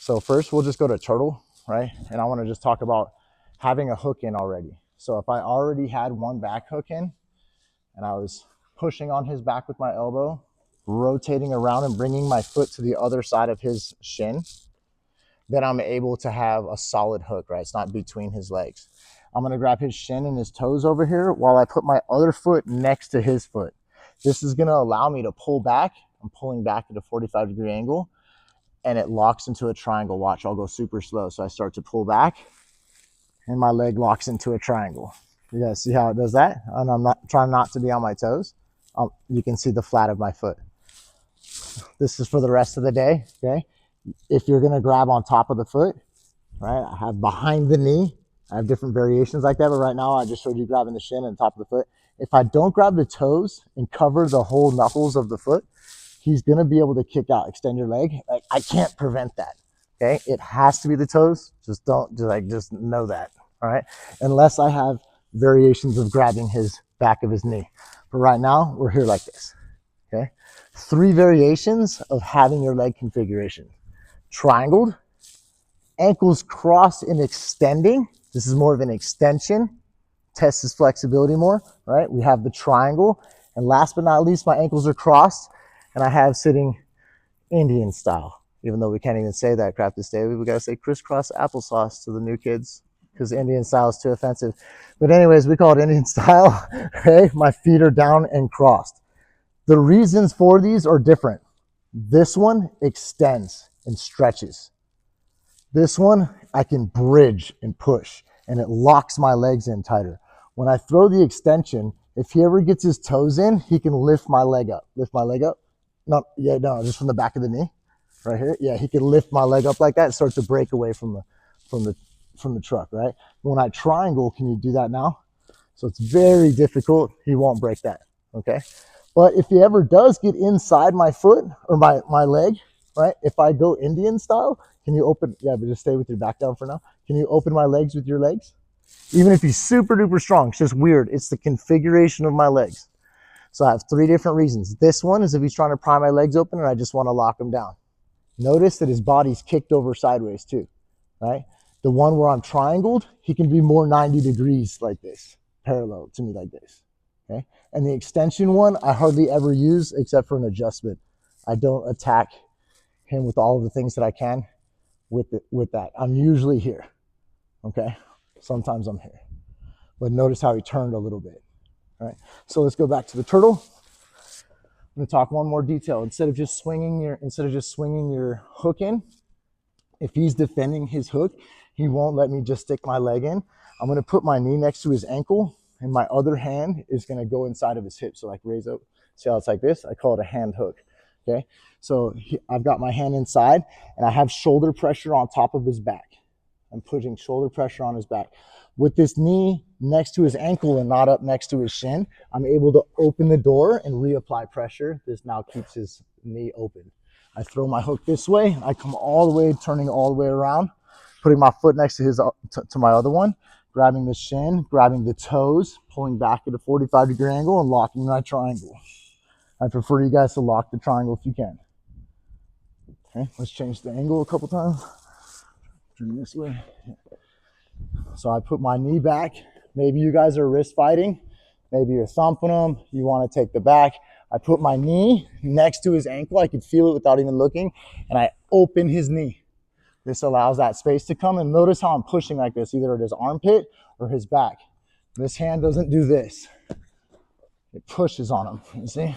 So first we'll just go to turtle, right? And I want to just talk about having a hook in already. So if I already had one back hook in and I was pushing on his back with my elbow, rotating around and bringing my foot to the other side of his shin, then I'm able to have a solid hook, right? It's not between his legs. I'm going to grab his shin and his toes over here while I put my other foot next to his foot. This is going to allow me to pull back. I'm pulling back at a 45-degree angle, and it locks into a triangle. Watch, I'll go super slow. So I start to pull back, and my leg locks into a triangle. You guys see how it does that? And I'm not trying not to be on my toes. You can see the flat of my foot. This is for the rest of the day, okay? If you're going to grab on top of the foot, right? I have behind the knee. I have different variations like that, but right now I just showed you grabbing the shin and top of the foot. If I don't grab the toes and cover the whole knuckles of the foot, he's going to be able to kick out, extend your leg. Like, I can't prevent that, okay? It has to be the toes. Just know that, all right? Unless I have variations of grabbing his back of his knee. But right now, we're here like this, okay? 3 variations of having your leg configuration. Triangled, ankles crossed and extending. This is more of an extension. Tests his flexibility more, right? We have the triangle. And last but not least, my ankles are crossed and I have sitting Indian style. Even though we can't even say that crap this day, we gotta say crisscross applesauce to the new kids because Indian style is too offensive. But anyways, we call it Indian style, okay? My feet are down and crossed. The reasons for these are different. This one extends and stretches. This one, I can bridge and push, and it locks my legs in tighter. When I throw the extension, if he ever gets his toes in, he can lift my leg up. Lift my leg up? No, just from the back of the knee, right here. Yeah, he can lift my leg up like that and start to break away from the truck, right? When I triangle, can you do that now? So it's very difficult. He won't break that, okay? But if he ever does get inside my foot or my leg, right? If I go Indian style, can you open, yeah, but just stay with your back down for now. Can you open my legs with your legs? Even if he's super duper strong, it's just weird. It's the configuration of my legs. So I have 3 different reasons. This one is if he's trying to pry my legs open and I just want to lock him down. Notice that his body's kicked over sideways too, right? The one where I'm triangled, he can be more 90 degrees like this, parallel to me like this, okay? And the extension one, I hardly ever use except for an adjustment. I don't attack him with all of the things that I can with that. I'm usually here, okay? Sometimes I'm here. But notice how he turned a little bit, all right? So let's go back to the turtle. I'm gonna talk one more detail. Instead of just swinging your hook in, if he's defending his hook, he won't let me just stick my leg in. I'm gonna put my knee next to his ankle and my other hand is gonna go inside of his hip. So like raise up, see how it's like this? I call it a hand hook, okay? So I've got my hand inside and I have shoulder pressure on top of his back. I'm putting shoulder pressure on his back. With this knee next to his ankle and not up next to his shin, I'm able to open the door and reapply pressure. This now keeps his knee open. I throw my hook this way. I come all the way, turning all the way around, putting my foot next to his to my other one, grabbing the shin, grabbing the toes, pulling back at a 45-degree angle and locking my triangle. I prefer you guys to lock the triangle if you can. Okay, let's change the angle a couple times. Turn this way. So I put my knee back. Maybe you guys are wrist fighting. Maybe you're thumping them. You want to take the back. I put my knee next to his ankle. I could feel it without even looking. And I open his knee. This allows that space to come. And notice how I'm pushing like this, either at his armpit or his back. This hand doesn't do this. It pushes on him, you see?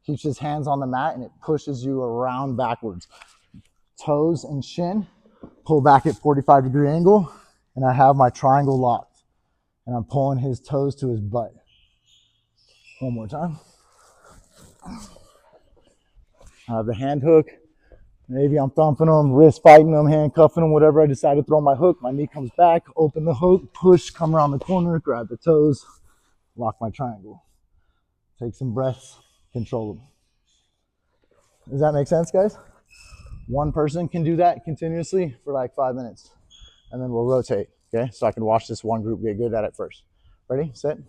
Keeps his hands on the mat and it pushes you around backwards. Toes and shin, pull back at 45-degree angle, and I have my triangle locked. And I'm pulling his toes to his butt. One more time. I have the hand hook. Maybe I'm thumping him, wrist fighting him, handcuffing him, whatever I decide to throw my hook. My knee comes back, open the hook, push, come around the corner, grab the toes, lock my triangle. Take some breaths, control them. Does that make sense, guys? One person can do that continuously for like 5 minutes. And then we'll rotate, okay? So I can watch this one group get good at it first. Ready, set.